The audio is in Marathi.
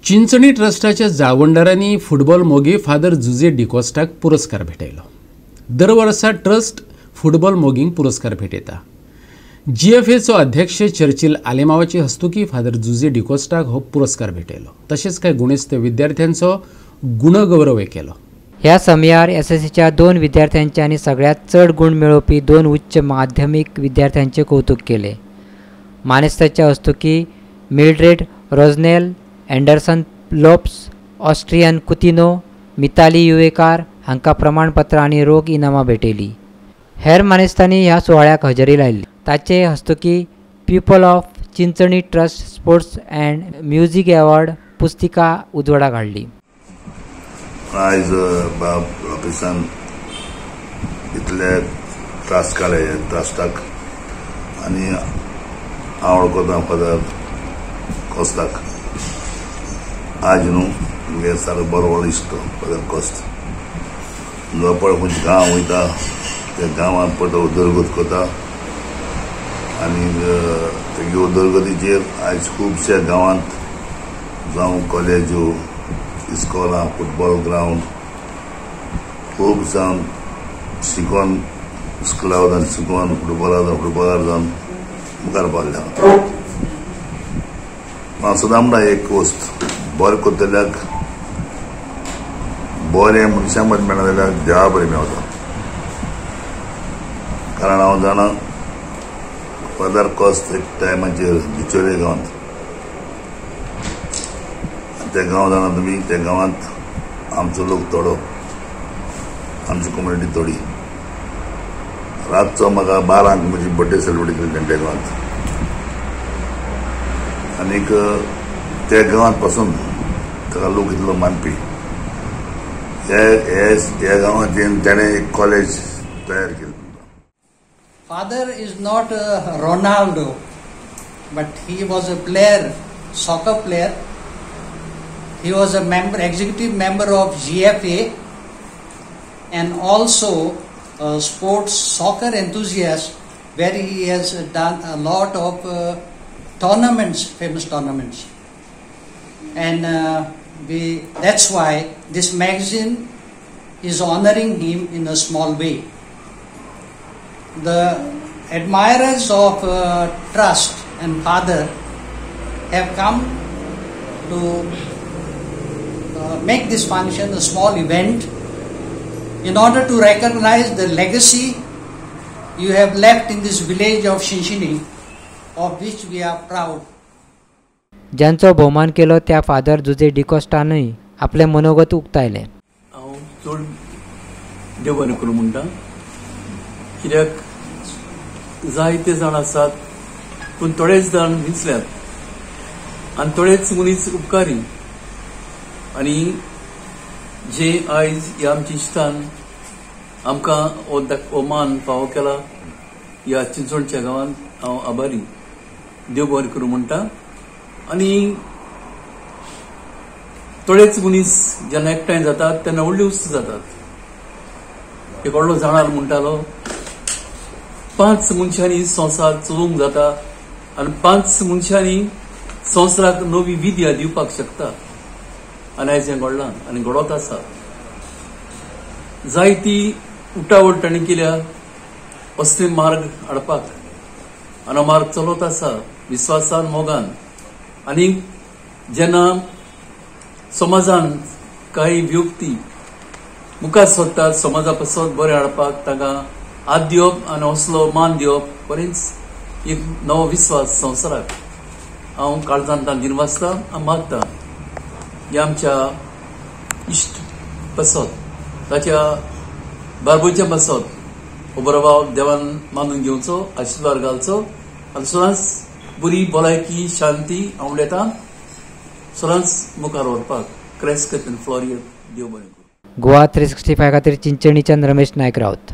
चिंचणी ट्रस्टाच्या जावंडारांनी फुटबॉल मोगी फादर जुजे डिकोस्टाक पुरस्कार भेटयलो। दर वर्सा ट्रस्ट फुटबॉल मोगींक पुरस्कार भेटयता। GFAचो अध्यक्ष चर्चिल आलेमावाचे हस्तुकी फादर जुजे डिकोस्टाक हो पुरस्कार भेटयलो। तशेंच कांय गुणेस्त विद्यार्थ्यांचो गुणगौरव केलो। ह्या समयार SSCच्या 2 विद्यार्थ्यांचे आणि सगळ्यात चढ गुण मेळोवपी 2 उच्च माध्यमिक विद्यार्थ्यांचे कौतुक केले। मानेस्ताच्या हस्तुकी मिल्ड्रेड रोजनेल, एंडरसन लोप्स, ऑस्ट्रियन कुतिनो, मिताली युवेकार हांकां प्रमाणपत्र आणि रोख इनामां भेटयली। हेर मानेस्तांनी ह्या सुवाळ्याक हजेरी लायली। ताचे हस्तुकी people of Chinchani trust sports and music award पुस्तिका उजवाडाक हाडली। आयज बाब ऑफिसान इतले ट्रस्ट काडले ट्रस्टाक आनी हांव वळखता फादर कोस्ताक। आज न्हू मुगे सारको बरो इश्ट फादर कोस्त। जोपळ खंयचे गांव वयता त्या गांवांत पडटा उदरगत करता आनी तेगे उदरगतीचेर आयज खुबश्या गांवांत जावं कॉलेजो इस्कॉलां फुटबॉल ग्रावंड खूब जावन शिकोवन इस्कुला वचून शिकोवन फुटबॉलार जावन मुखार पावल्या। म्हाका सदां म्हणटा एक वस्त बरें करतल्याक बरें मनशां बरें मेळना जाल्यार देवा बरें मेळटा। कारण हांव जाणा फादर कोस्त एक टायमाचेर बिचोले गांवांत ते गांव जाणा तुमी त्या गांवांत आमचो लोक थोडो आमची कम्युनिटी थोडी रातचो म्हाका 12 म्हजी बर्थडे सेलिब्रेट केली त्या गांवांत आनीक त्या गांवांत पासून ताका लोक इतलो मानपी ह्या गांवांत ताणें एक कॉलेज तयार केलें। Father is not Ronaldo, but he was a player, soccer player. He was a executive member of GFA and also a sports soccer enthusiast, where he has done a lot of tournaments, famous tournaments. And that's why this magazine is honoring him in a small way. The admirers of Trust and Father have come to make this function a small event in order to recognize the legacy you have left in this village of Shinshini, of which we are proud. ज्यांचो भोवमान केलो त्या फादर जुजे डिकोस्टानूय आपले मनोगत उक्तायले। हांव चड देव बरें करूं म्हणटा, कित्याक जायते जाण आसात पूण थोडेच जाण विसल्यात आनी थोडेच मनीस उपकारी आनी जे आयज ह्या आमच्या इश्टान आमकां हो मान फावो केला ह्या चिंचोणच्या गांवांत हांव आभारी। देव बरें करूं म्हणटा आनी थोडेच मनीस जेन्ना एकठांय जातात तेन्ना व्हडली उस्त जातात। एक व्हडलो जाणाल म्हणटालो 5 मनशांनी संवसार चलोवंक जाता आनी 5 मनशांनी संवसाराक नवी विद्या दिवपाक शकता आनी आयज हें घडलां आनी घडत आसा। जायती उठावळ तांणी केल्या असले मार्ग हाडपाक आनी हो मार्ग चलत आसा विस्वासान मोगान। आनी जेन्ना समाजान काही व्यक्ती मुखार सरतात समाजा पासत बरें हाडपाक तांकां हात दिवप आनी असलो मान दिवप बरेंच एक नवो विस्वास संवसाराक हांव काळजांत दिनवासता आनी मागता ह्या आमच्या इश्ट पासत ताच्या बारबोच्या पासत हो बरो भाव देवान मानून घेवचो आशिर्वाद घालचो आनी सदांच बरी भलायकी शांती हांव उलयतां सदांच मुखार व्हरपाक क्रायस्ट कॅथलीक फ्लोरियन देव बरें करूं। गोवा 365 खातीर चिंचणीच्यान रमेश नायक रावत।